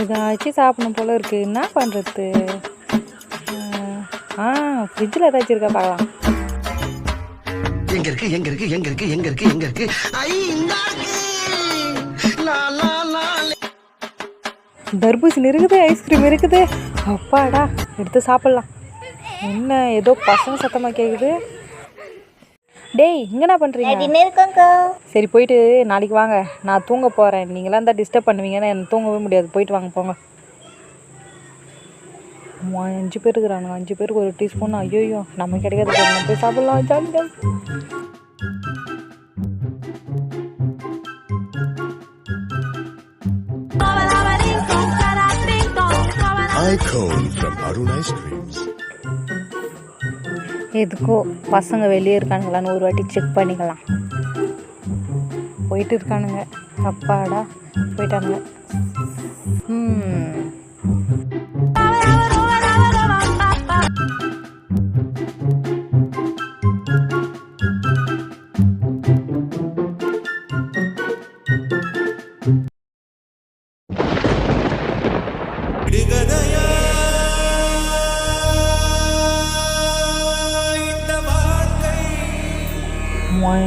ஏதாச்சும் சாப்பிடணும் போல இருக்குது. என்ன பண்ணுறது? ஃப்ரிட்ஜில் ஏதாச்சும் இருக்கா பார்க்கலாம். எங்க இருக்கு எங்க இருக்கு எங்க இருக்கு எங்க இருக்கு எங்க இருக்கு தர்பூசணி இருக்குது, ஐஸ்கிரீம் இருக்குது. அப்பாடா, எடுத்து சாப்பிட்லாம். என்ன ஏதோ பசங்க சத்தமாக கேட்குது. டேய், இங்கே என்ன பண்ணுறீங்க? சரி, போயிட்டு நாளைக்கு வாங்க. நான் தூங்க போகிறேன். நீங்களாம் தான் டிஸ்டர்ப் பண்ணுவீங்கன்னா எனக்கு தூங்கவே முடியாது. போயிட்டு வாங்க, போங்க. 5 பேர் இருக்கிறானுங்க. 5 பேருக்கு ஒரு டீஸ்பூன். ஐயோ, நம்ம கிடைக்காது. நம்ம போய் சாப்பிட்லாம். Jolly jolly. Icon from Arun Ice Creams. எதுக்கோ பசங்க வெளியே இருக்கானுங்களான்னு ஒரு வாட்டி செக் பண்ணிக்கலாம். போயிட்டு இருக்கானுங்க. அப்பாடா, போயிட்டானுங்க.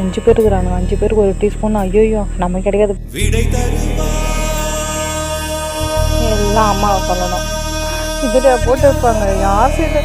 அஞ்சு பேர் இருக்கிறானுங்க. 5 பேருக்கு ஒரு டீஸ்பூன். ஐயோ, நம்ம கிடைக்காது. எல்லாம் அம்மாவை சொல்லணும். இதில் போட்டு வைப்பாங்க. யார் செய்ய